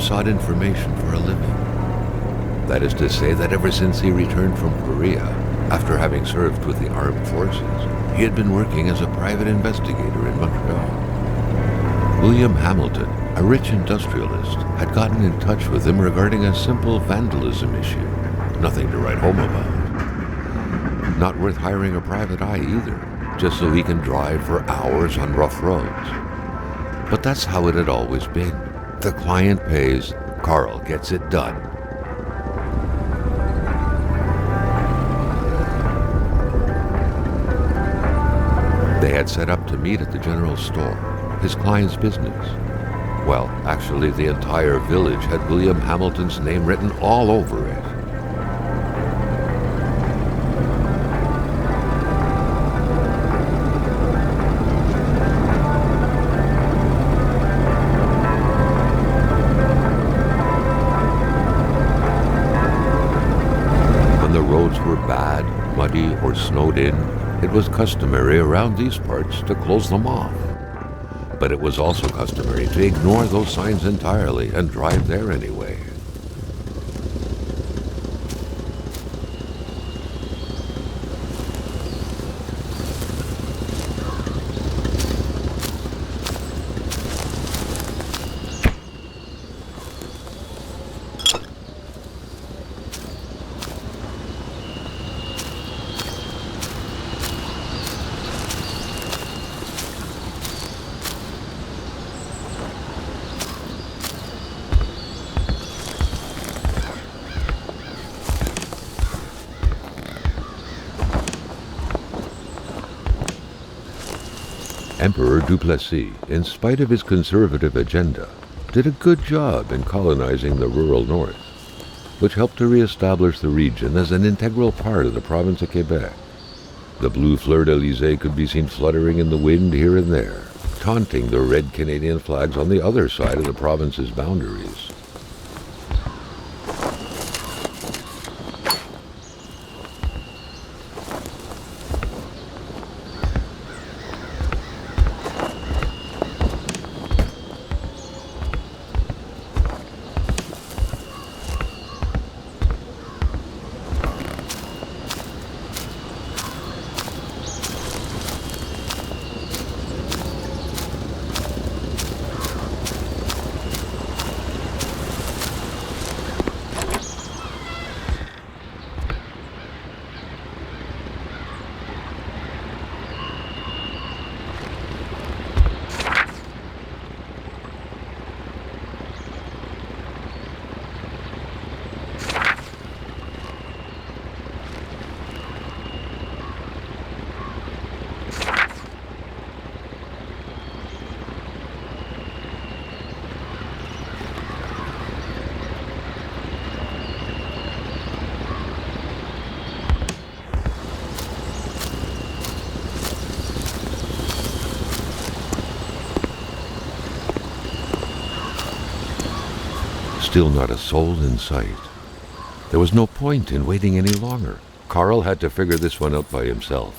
sought information for a living. That is to say that ever since he returned from Korea, after having served with the armed forces, he had been working as a private investigator in Montreal. William Hamilton, a rich industrialist, had gotten in touch with him regarding a simple vandalism issue. Nothing to write home about. Not worth hiring a private eye either, just so he can drive for hours on rough roads. But that's how it had always been. The client pays, Carl gets it done. They had set up to meet at the general store, his client's business. Well, actually, the entire village had William Hamilton's name written all over it. When the roads were bad, muddy, or snowed in, it was customary around these parts to close them off. But it was also customary to ignore those signs entirely and drive there anyway. Emperor Duplessis, in spite of his conservative agenda, did a good job in colonizing the rural north, which helped to re-establish the region as an integral part of the province of Quebec. The blue fleur-de-lis could be seen fluttering in the wind here and there, taunting the red Canadian flags on the other side of the province's boundaries. Still not a soul in sight. There was no point in waiting any longer. Carl had to figure this one out by himself.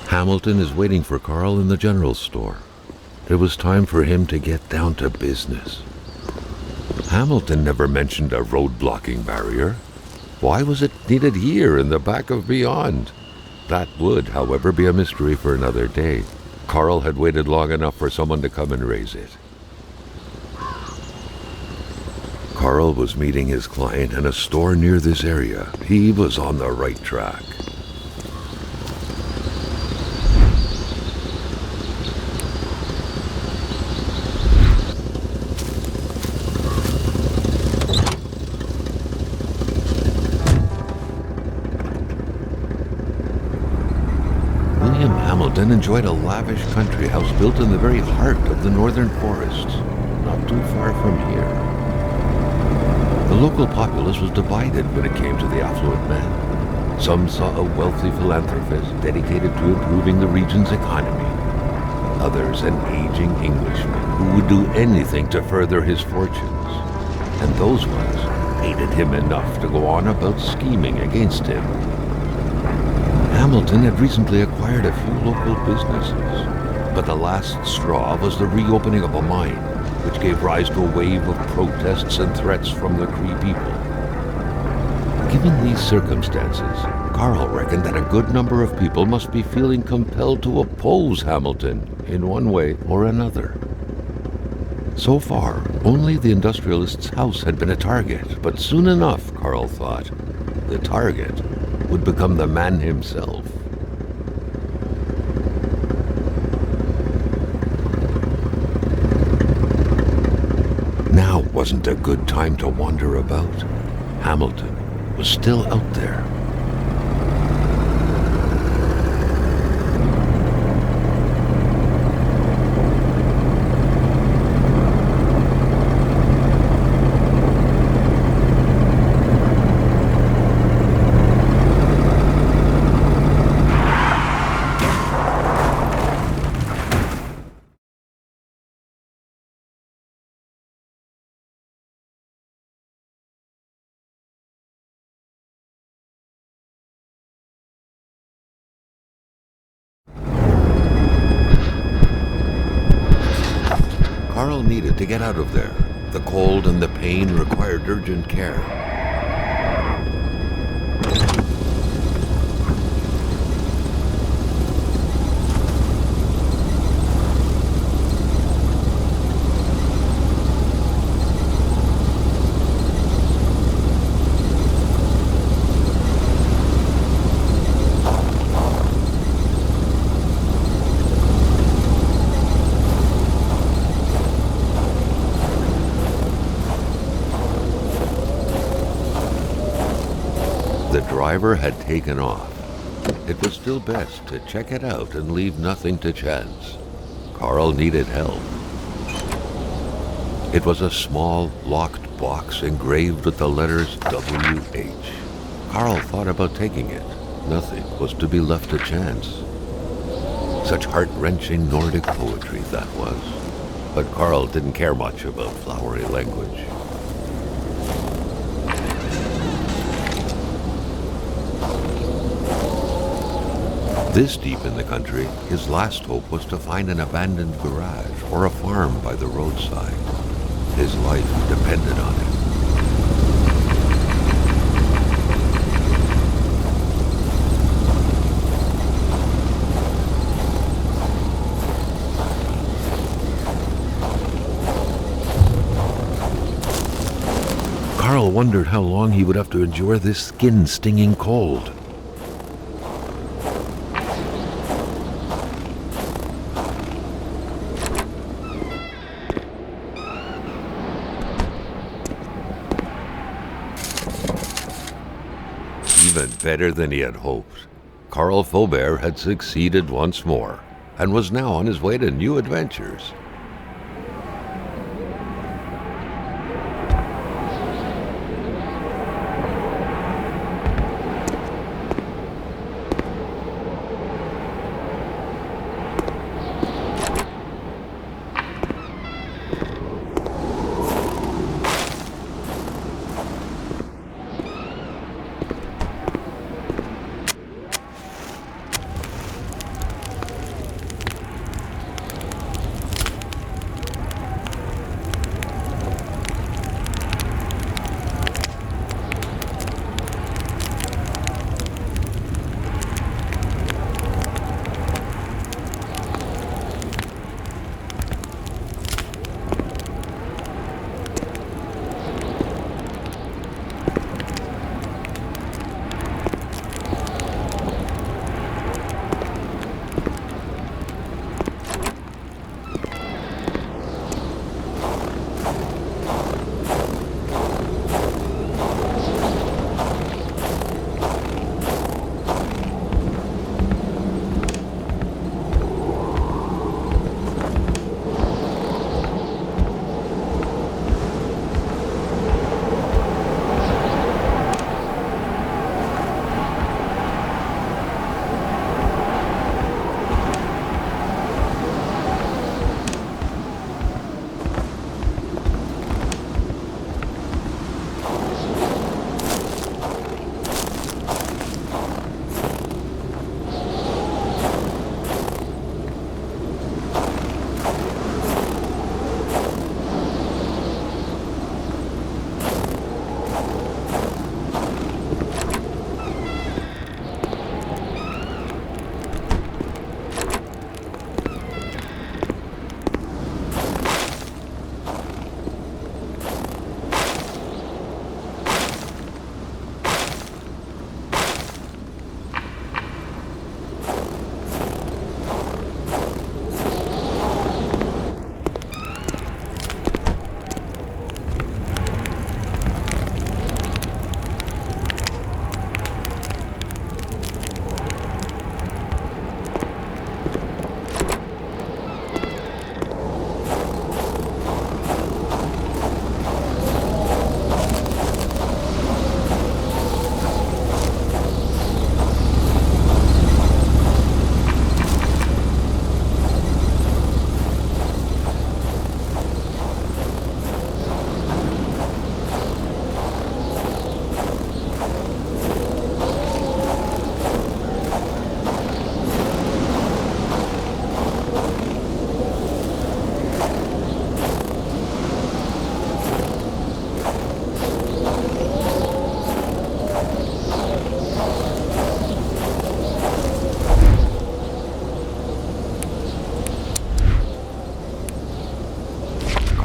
Hamilton is waiting for Carl in the general store. It was time for him to get down to business. Hamilton never mentioned a road-blocking barrier. Why was it needed here in the back of Beyond? That would, however, be a mystery for another day. Carl had waited long enough for someone to come and raise it. Carl was meeting his client in a store near this area. He was on the right track. William Hamilton enjoyed a lavish country house built in the very heart of the northern forests, not too far from here. The local populace was divided when it came to the affluent men. Some saw a wealthy philanthropist dedicated to improving the region's economy. Others an aging Englishman who would do anything to further his fortunes. And those ones hated him enough to go on about scheming against him. Hamilton had recently acquired a few local businesses, but the last straw was the reopening of a mine, which gave rise to a wave of protests and threats from the Cree people. Given these circumstances, Carl reckoned that a good number of people must be feeling compelled to oppose Hamilton in one way or another. So far, only the industrialist's house had been a target, but soon enough, Carl thought, the target would become the man himself. Now wasn't a good time to wander about. Hamilton was still out there. Carl needed to get out of there. The cold and the pain required urgent care. The driver had taken off. It was still best to check it out and leave nothing to chance. Carl needed help. It was a small, locked box engraved with the letters W.H. Carl thought about taking it. Nothing was to be left to chance. Such heart-wrenching Nordic poetry that was. But Carl didn't care much about flowery language. This deep in the country, his last hope was to find an abandoned garage or a farm by the roadside. His life depended on it. Carl wondered how long he would have to endure this skin-stinging cold. Even better than he had hoped. Carl Faubert had succeeded once more, and was now on his way to new adventures.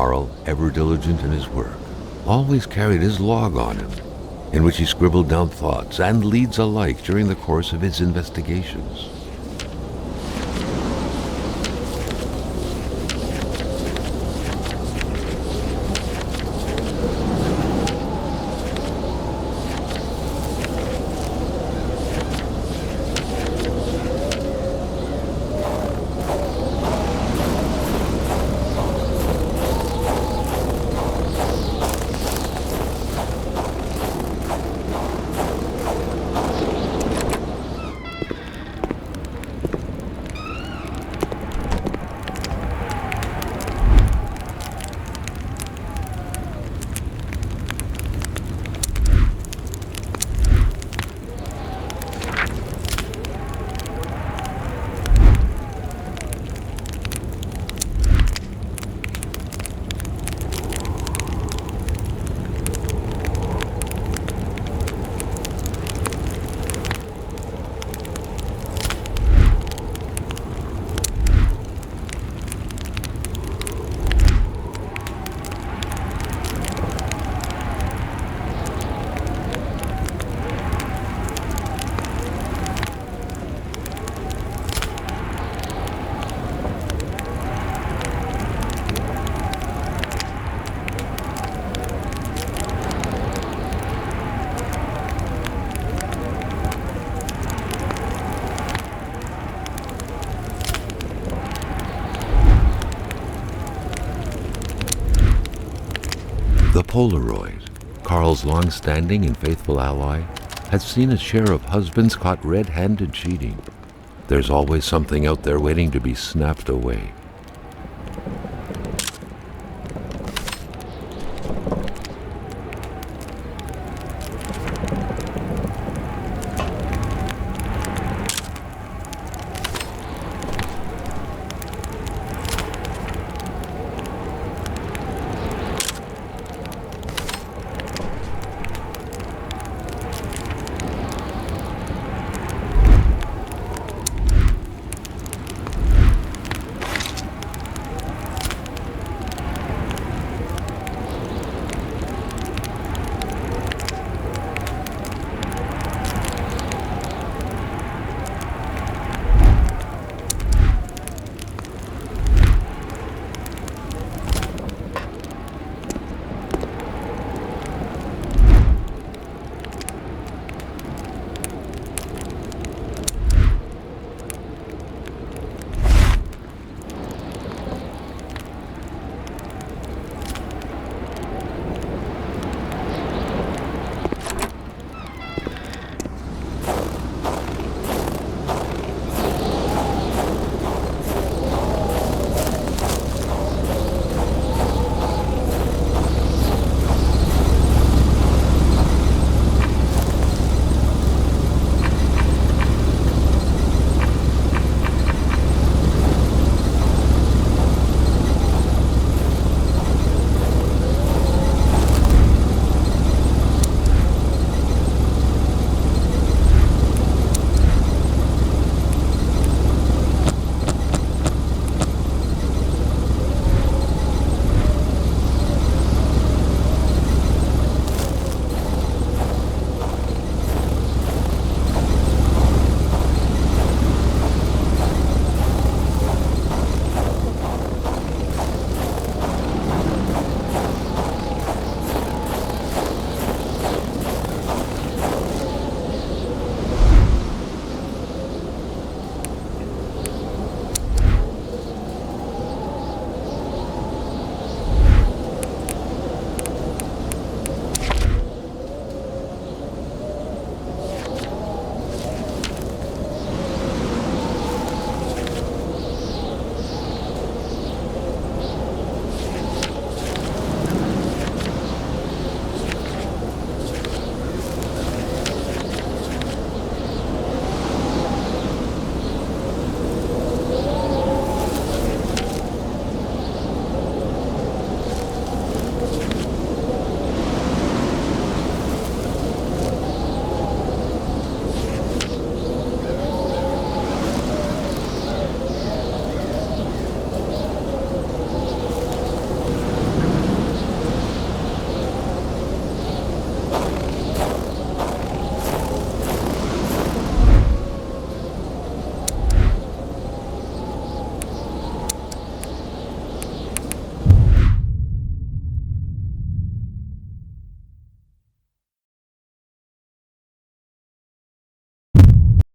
Carl, ever diligent in his work, always carried his log on him, in which he scribbled down thoughts and leads alike during the course of his investigations. The Polaroid, Carl's long-standing and faithful ally, has seen its share of husbands caught red-handed cheating. There's always something out there waiting to be snapped away.